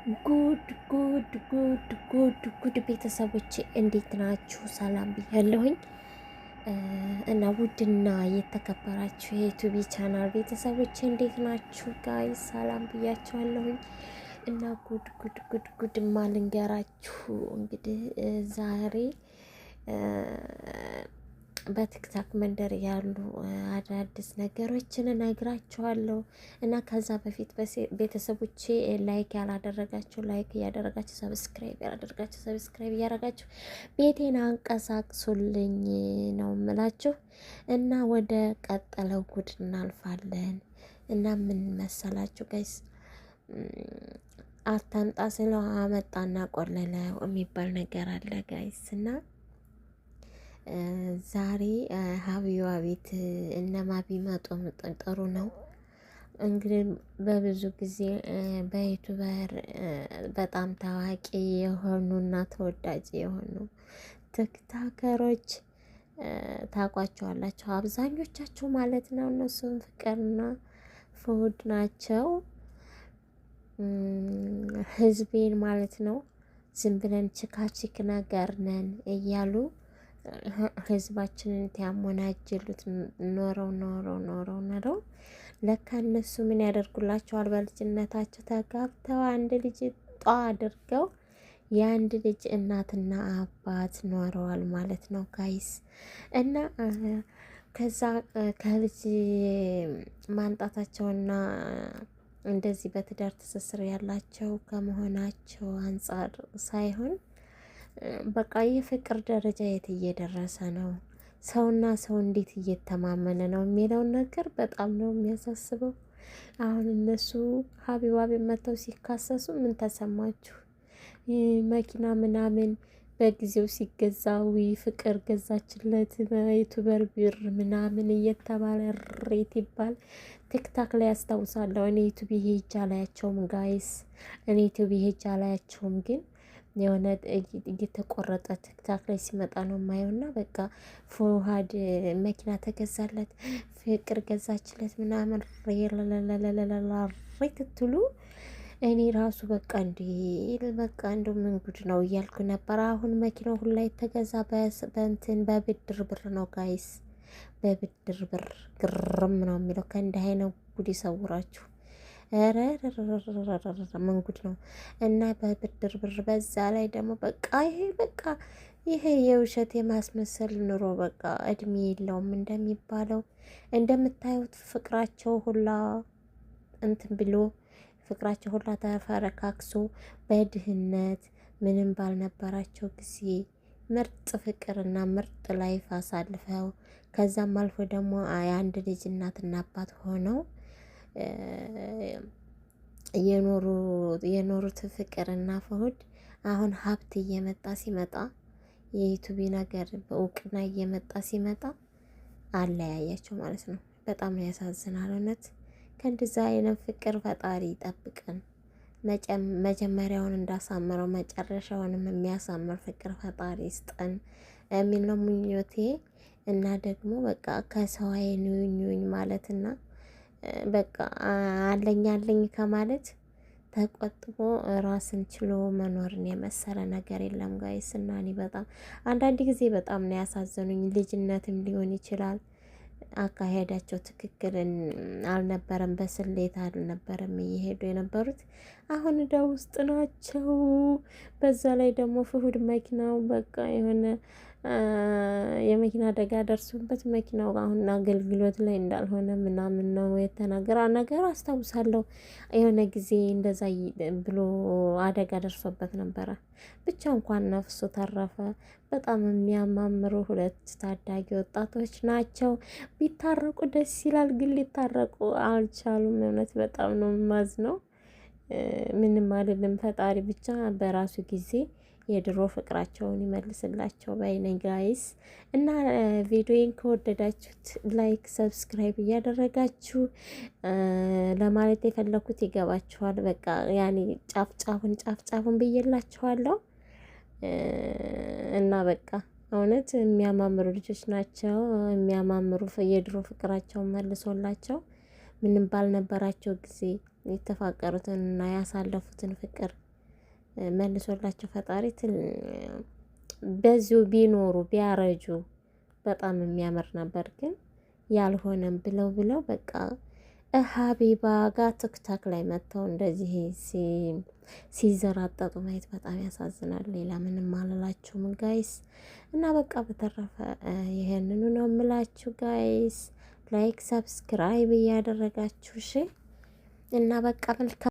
ጉድ ቤተሰቦች እንዴት ናችሁ? ሰላም ብያለሁኝ። እና ውድና የተከበራችሁ የዩቲዩብ ቻናል ቤተሰቦች እንዴት ናችሁ? ጋይ ሰላም ብያችኋለሁኝ። እና ጉድ ማልንገራችሁ እንግዲህ ዛሬ በቲክታክ መንደር ያሉ አዳዲስ ነገሮችን እነግራችኋለሁ። እና ከዛ በፊት ቤተሰቦቼ ላይክ ያላደረጋችሁ ላይክ እያደረጋችሁ፣ ሰብስክራይብ ያላደረጋችሁ ሰብስክራይብ እያደረጋችሁ ቤቴን አንቀሳቅሱልኝ ነው የምላችሁ። እና ወደ ቀጠለው ጉድ እናልፋለን። እና ምን መሰላችሁ ጋይስ፣ አታምጣ ስለው አመጣና ቆለለው የሚባል ነገር አለ ጋይስ። እና ዛሬ ሀቢባ ቤት እነማ ቢመጡ ጥሩ ነው። እንግዲህ በብዙ ጊዜ በዩቱበር በጣም ታዋቂ የሆኑና ተወዳጅ የሆኑ ቲክታከሮች ታውቋቸዋላቸው አብዛኞቻቸው ማለት ነው። እነሱም ፍቅርና ፍሁድ ናቸው። ህዝቤን ማለት ነው ዝም ብለን ችካችክ ነገር ነን እያሉ ህዝባችንን ያሞናጅሉት ኖረው ለካ እነሱ ምን ያደርጉላቸዋል? በልጅነታቸው ተጋብተው አንድ ልጅ ጧ አድርገው የአንድ ልጅ እናትና አባት ኖረዋል ማለት ነው ጋይስ። እና ከዛ ከልጅ ማንጣታቸውና እንደዚህ በትዳር ትስስር ያላቸው ከመሆናቸው አንጻር ሳይሆን በቃ የፍቅር ደረጃ የት እየደረሰ ነው፣ ሰውና ሰው እንዴት እየተማመነ ነው የሚለውን ነገር በጣም ነው የሚያሳስበው። አሁን እነሱ ሀቢባ ቤት መጥተው ሲካሰሱ ምን ተሰማችሁ? መኪና ምናምን በጊዜው ሲገዛዊ ፍቅር ገዛችለት በዩቱበር ብር ምናምን እየተባለ ሬት ይባል ቲክታክ ላይ ያስታውሳለሁ። እኔ ዩቱብ ሄጄ አላያቸውም ጋይስ፣ እኔ ዩቱብ ሄጄ አላያቸውም፣ ግን የሆነ እየተቆረጠ ቲክታክ ላይ ሲመጣ ነው የማየውና በቃ ፉሃድ መኪና ተገዛለት ፍቅር ገዛችለት ምናምን ሬ ትትሉ እኔ ራሱ በቃ እንደ ምን ጉድ ነው እያልኩ ነበር። አሁን መኪናው ሁላ የተገዛ በእንትን በብድር ብር ነው ጋይስ፣ በብድር ብር ግርም ነው የሚለው። ከእንዲህ አይነት ጉድ ይሰውራችሁ። ኧረ ምን ጉድ ነው! እና በብድር ብር በዛ ላይ ደግሞ ይሄ የውሸት የማስመሰል ኑሮ በቃ እድሜ የለውም እንደሚባለው። እንደምታዩት ፍቅራቸው ሁላ እንትን ብሎ ፍቅራቸው ሁላ ተፈረካክሶ በድህነት ምንም ባልነበራቸው ጊዜ ምርጥ ፍቅርና ምርጥ ላይፍ አሳልፈው ከዛም አልፎ ደግሞ የአንድ ልጅ እናትና አባት ሆነው የኖሩት ፍቅርና ፍሁድ አሁን ሀብት እየመጣ ሲመጣ የዩቱብ ነገር በእውቅና እየመጣ ሲመጣ አለያያቸው ማለት ነው። በጣም ያሳዝናል እውነት። ከእንደዛ አይነት ፍቅር ፈጣሪ ይጠብቀን። መጀመሪያውን እንዳሳምረው መጨረሻውንም የሚያሳምር ፍቅር ፈጣሪ ይስጠን የሚል ነው ምኞቴ። እና ደግሞ በቃ ከሰው አይን ዩኝ ማለትና በቃ አለኝ ከማለት ተቆጥቦ ራስን ችሎ መኖርን የመሰለ ነገር የለም ጋይስ። እና እኔ በጣም አንዳንድ ጊዜ በጣም ነው ያሳዘኑኝ። ልጅነትም ሊሆን ይችላል አካሄዳቸው ትክክል አልነበረም፣ በስሌት አልነበረም እየሄዱ የነበሩት። አሁን እዳ ውስጥ ናቸው። በዛ ላይ ደግሞ ፍሁድ መኪናው በቃ የሆነ የመኪና አደጋ ደርሶበት መኪናው አሁን አገልግሎት ላይ እንዳልሆነ ምናምን ነው የተናገረ ነገር አስታውሳለሁ። የሆነ ጊዜ እንደዛ ብሎ አደጋ ደርሶበት ነበረ። ብቻ እንኳን ነፍሱ ተረፈ። በጣም የሚያማምሩ ሁለት ታዳጊ ወጣቶች ናቸው። ቢታረቁ ደስ ይላል፣ ግን ሊታረቁ አልቻሉም። እውነት በጣም ነው የማዝነው። ምንም አልልም። ፈጣሪ ብቻ በራሱ ጊዜ የድሮ ፍቅራቸውን ይመልስላቸው ባይነኝ ጋይስ። እና ቪዲዮን ከወደዳችሁት ላይክ፣ ሰብስክራይብ እያደረጋችሁ ለማለት የፈለኩት ይገባችኋል። በቃ ያኔ ጫፍ ጫፉን ብዬላችኋለሁ። እና በቃ እውነት የሚያማምሩ ልጆች ናቸው። የሚያማምሩ የድሮ ፍቅራቸውን መልሶላቸው ምንም ባልነበራቸው ጊዜ የተፋቀሩትንና ያሳለፉትን ፍቅር መልሶላቸው ፈጣሪ በዚሁ ቢኖሩ ቢያረጁ በጣም የሚያምር ነበር። ግን ያልሆነም ብለው በቃ ሀቢባ ጋር ትክታክ ላይ መጥተው እንደዚህ ሲዘራጠጡ ማየት በጣም ያሳዝናል። ሌላ ምንም አልላችሁም ጋይስ። እና በቃ በተረፈ ይሄንኑ ነው የምላችሁ ጋይስ። ላይክ ሰብስክራይብ እያደረጋችሁ እሺ። እና በቃ መልካም